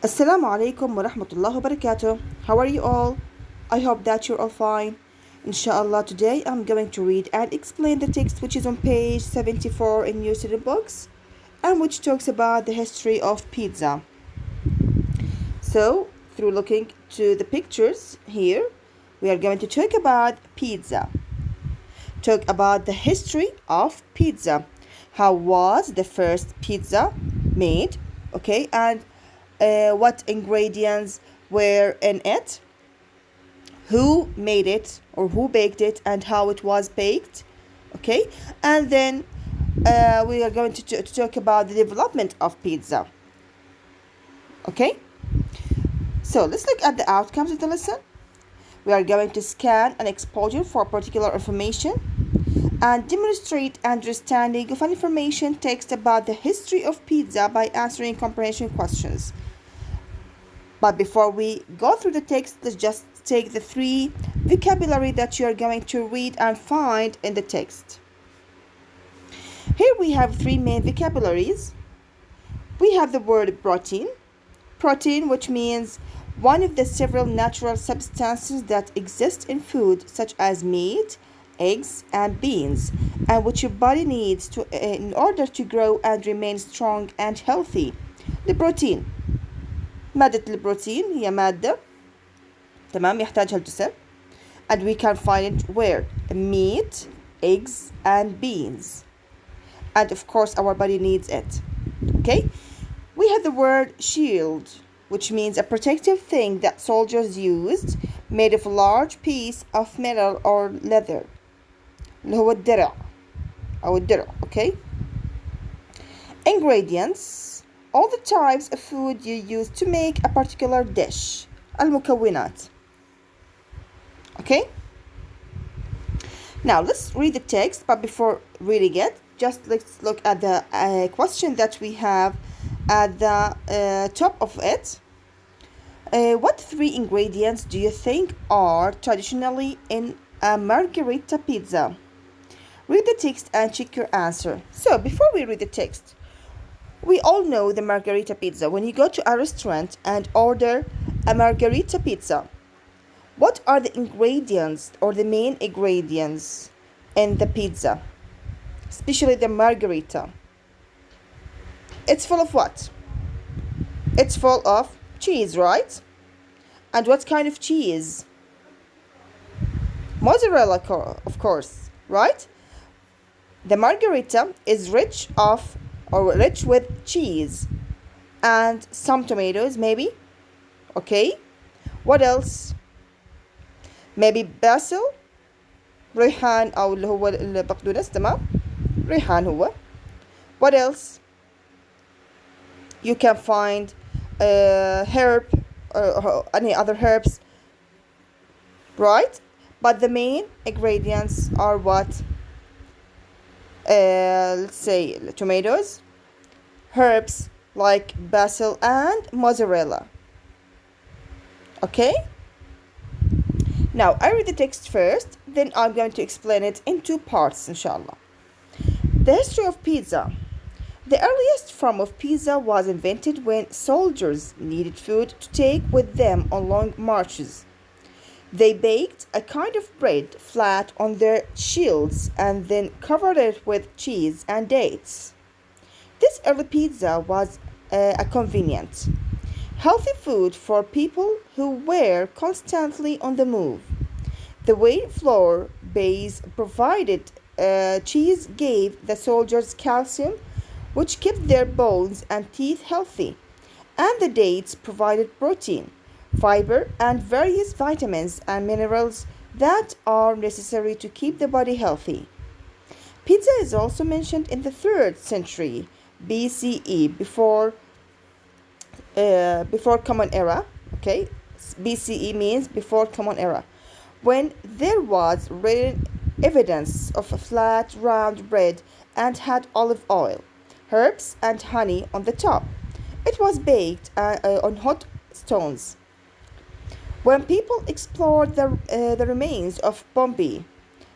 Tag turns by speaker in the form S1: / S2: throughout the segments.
S1: Assalamu alaikum wa rahmatullahi wa barakatuh. How are you all? I hope that you're all fine. Inshallah, today I'm going to read and explain the text which is on page 74 in your student books and which talks about the history of pizza. So, through looking to the pictures here, we are going to talk about pizza. Talk about the history of pizza. How was the first pizza made? Okay, and what ingredients were in it, who made it or who baked it, and how it was baked. Okay, and then we are going to talk about the development of pizza. Okay, so let's look at the outcomes of the lesson. We are going to scan an exposure for particular information and demonstrate understanding of an information text about the history of pizza by answering comprehension questions. But before we go through the text, let's just take the three vocabulary that you are going to read and find in the text. Here we have three main vocabularies. We have the word protein. Protein, which means one of the several natural substances that exist in food, such as meat, eggs, and beans, and which your body needs in order to grow and remain strong and healthy. The protein. مادة البروتين هي مادة تمام يحتاجها الجسم, and we can find it where? Meat, eggs, and beans, and of course our body needs it. Okay, we have the word shield, which means a protective thing that soldiers used, made of a large piece of metal or leather, اللي هو الدرع أو الدرع. Okay, ingredients, all the types of food you use to make a particular dish. المكونات. Okay? Now let's read the text, but before reading it, just let's look at the question that we have at the top of it. What three ingredients do you think are traditionally in a margherita pizza? Read the text and check your answer. So before we read the text, we all know the margherita pizza. When you go to a restaurant and order a margherita pizza, what are the ingredients or the main ingredients in the pizza? Especially the margherita. It's full of what? It's full of cheese, right? And what kind of cheese? Mozzarella, of course, right? The margherita is rich with cheese and some tomatoes maybe. Okay, what else? Maybe basil, ريحان أو اللي هو البقدونس. تمام, ريحان هو. What else? You can find herb or any other herbs, right? But the main ingredients are what? Let's say tomatoes, herbs like basil and mozzarella. Okay, now I read the text first, then I'm going to explain it in two parts, inshallah. The history of pizza. The earliest form of pizza was invented when soldiers needed food to take with them on long marches. They baked a kind of bread flat on their shields and then covered it with cheese and dates. This early pizza was a convenient, healthy food for people who were constantly on the move. The whey flour base provided cheese gave the soldiers calcium, which kept their bones and teeth healthy, and the dates provided protein, fiber, and various vitamins and minerals that are necessary to keep the body healthy. Pizza is also mentioned in the 3rd century BCE, before Common Era. Okay, BCE means before Common Era, when there was written evidence of a flat, round bread and had olive oil, herbs, and honey on the top. It was baked on hot stones. When people explored the remains of Pompeii,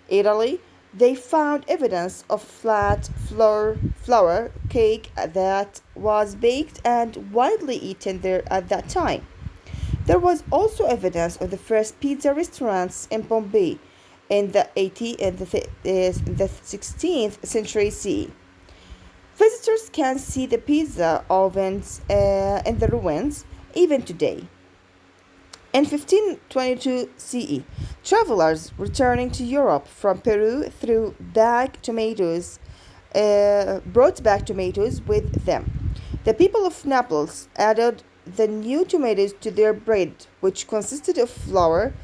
S1: Italy, they found evidence of flat flour cake that was baked and widely eaten there at that time. There was also evidence of the first pizza restaurants in Bombay in the 16th century CE. Visitors can see the pizza ovens in the ruins even today. In 1522 CE, travelers returning to Europe from Peru brought back tomatoes with them. The people of Naples added the new tomatoes to their bread, which consisted of flour,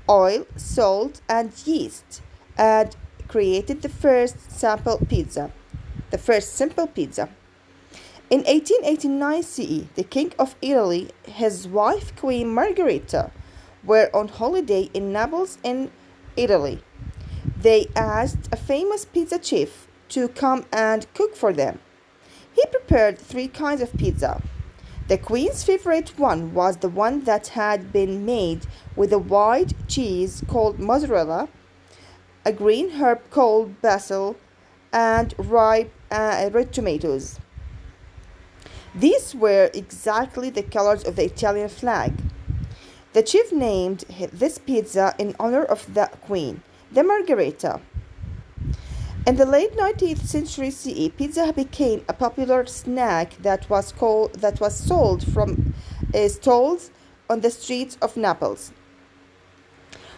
S1: oil, salt, and yeast, and created the first simple pizza. In 1889 CE, the King of Italy, his wife Queen Margherita, were on holiday in Naples in Italy. They asked a famous pizza chef to come and cook for them. He prepared 3 kinds of pizza. The Queen's favorite one was the one that had been made with a white cheese called mozzarella, a green herb called basil, and ripe red tomatoes. These were exactly the colors of the Italian flag. The chef named this pizza in honor of the Queen, the Margherita. In the late 19th century CE, pizza became a popular snack that was sold from stalls on the streets of Naples.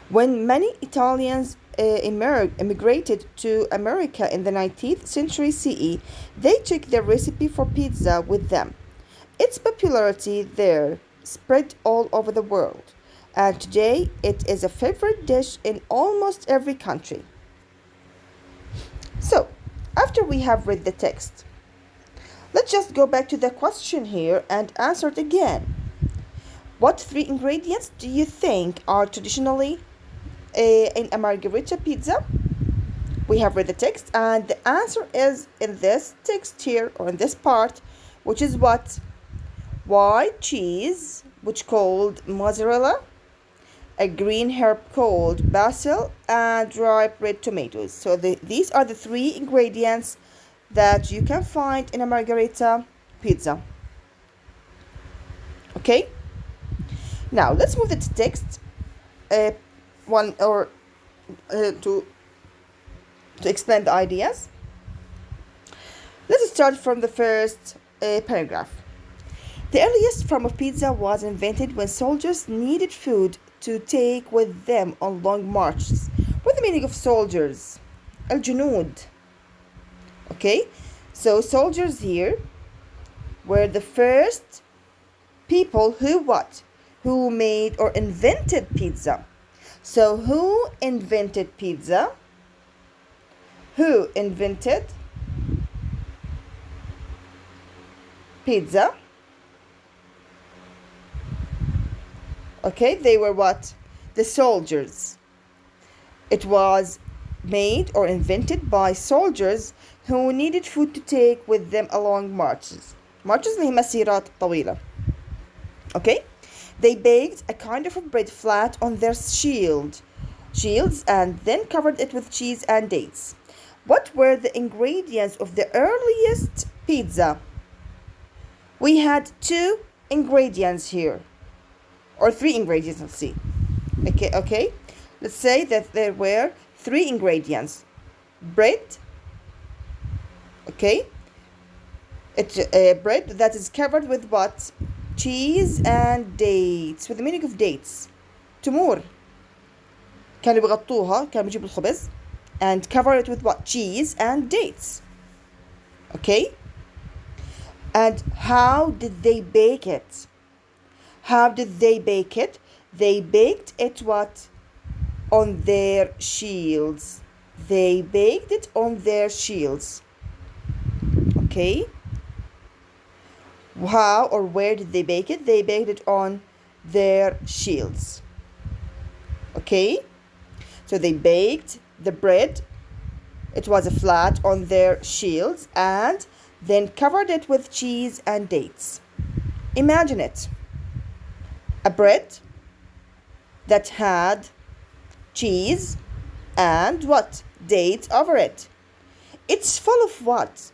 S1: When many Italians immigrated to America in the 19th century CE, they took the recipe for pizza with them. Its popularity there spread all over the world, and today it is a favorite dish in almost every country. So, after we have read the text, let's just go back to the question here and answer it again. What 3 ingredients do you think are traditionally in a margherita pizza? We have read the text, and the answer is in this text here, or in this part, which is what? White cheese, which called mozzarella, a green herb called basil, and ripe red tomatoes. So these are the 3 ingredients that you can find in a margherita pizza. Okay? Now let's move to the text to explain the ideas. Let's start from the first paragraph. The earliest form of pizza was invented when soldiers needed food to take with them on long marches. What's the meaning of soldiers? الجنود. Okay, so soldiers here were the first people who made or invented pizza. So who invented pizza? Who invented pizza? Okay, they were what? The soldiers. It was made or invented by soldiers who needed food to take with them along marches. Marches اللي هي مسيرات طويلة. Okay? They baked a kind of a bread flat on their shields and then covered it with cheese and dates. What were the ingredients of the earliest pizza? We had 2 ingredients here. Or 3 ingredients, let's see. Okay. Let's say that there were 3 ingredients. Bread. Okay. It's bread that is covered with what? Cheese and dates. With the meaning of dates. تمور. كانوا بيغطوها، كانوا بيجيبوا الخبز and cover it with what? Cheese and dates. Okay. And how did they bake it? How did they bake it? They baked it what? On their shields. They baked it on their shields. Okay. How or where did they bake it? They baked it on their shields. Okay. So they baked the bread. It was a flat on their shields and then covered it with cheese and dates. Imagine it. A bread that had cheese and what? dates over it. It's full of what?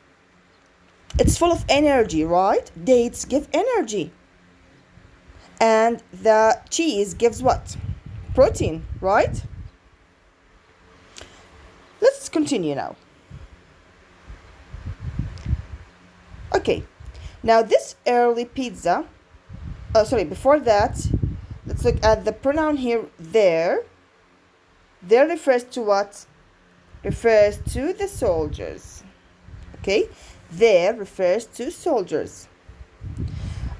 S1: It's full of energy, right? Dates give energy. And the cheese gives what? Protein, right? Let's continue now. Okay, now this early pizza, before that, let's look at the pronoun here, there. There refers to what? Refers to the soldiers. Okay, there refers to soldiers.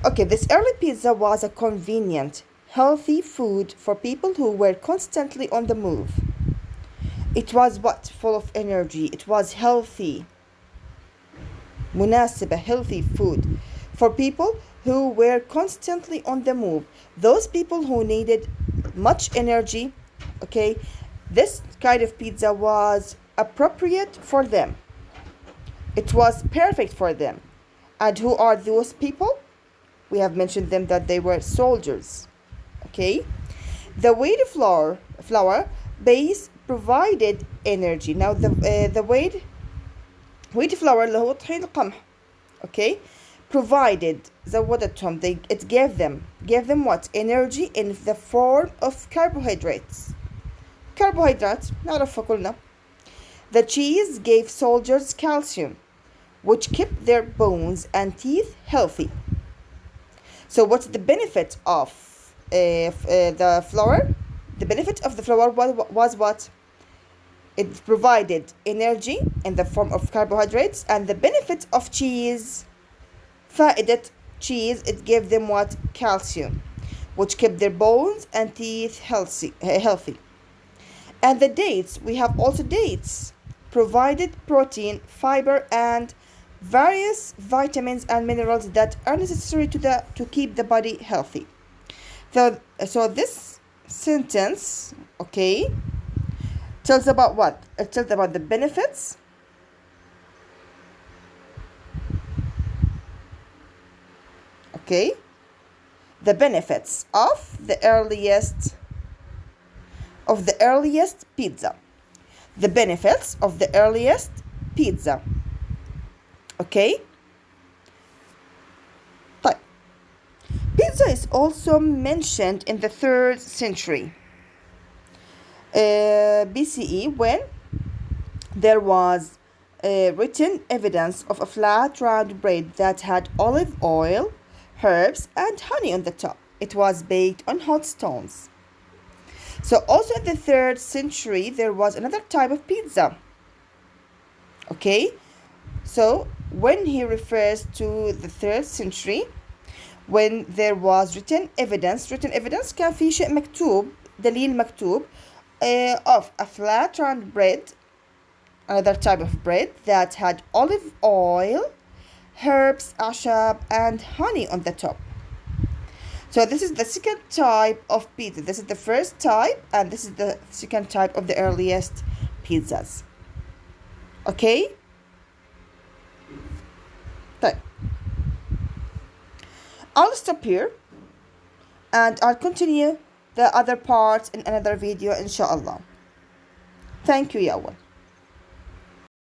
S1: Okay, this early pizza was a convenient, healthy food for people who were constantly on the move. It was what? Full of energy. It was healthy. مناسبة, healthy food for people who were constantly on the move. Those people who needed much energy, okay, this kind of pizza was appropriate for them. It was perfect for them. And who are those people? We have mentioned them that they were soldiers. Okay, the wheat flour base provided energy. Now the wheat flour اللي هو طحين القمح, okay, provided, زودتهم, it gave them what? Energy in the form of carbohydrates. Carbohydrates نعرفها كلنا. The cheese gave soldiers calcium, which kept their bones and teeth healthy. So what's the benefit of the flour? The benefit of the flour was what? It provided energy in the form of carbohydrates, and the benefit of cheese, فائدة cheese, it gave them what? Calcium, which kept their bones and teeth healthy. And the dates, we have also dates, provided protein, fiber, and various vitamins and minerals that are necessary to keep the body healthy. So this sentence, okay, tells about what? It tells about the benefits, okay, the benefits of the earliest pizza. The benefits of the earliest pizza. Okay. طيب. Pizza is also mentioned in the 3rd century BCE, when there was written evidence of a flat round bread that had olive oil, herbs, and honey on the top. It was baked on hot stones. So also in the 3rd century there was another type of pizza. Okay, so when he refers to the 3rd century, when there was written evidence كان في شيء مكتوب, دليل مكتوب of a flat round bread, another type of bread that had olive oil, herbs, ashab, and honey on the top. So this is the second type of pizza. This is the first type, and this is the second type of the earliest pizzas. Okay? طيب. I'll stop here and I'll continue the other parts in another video, inshallah. Thank you, ya Allah.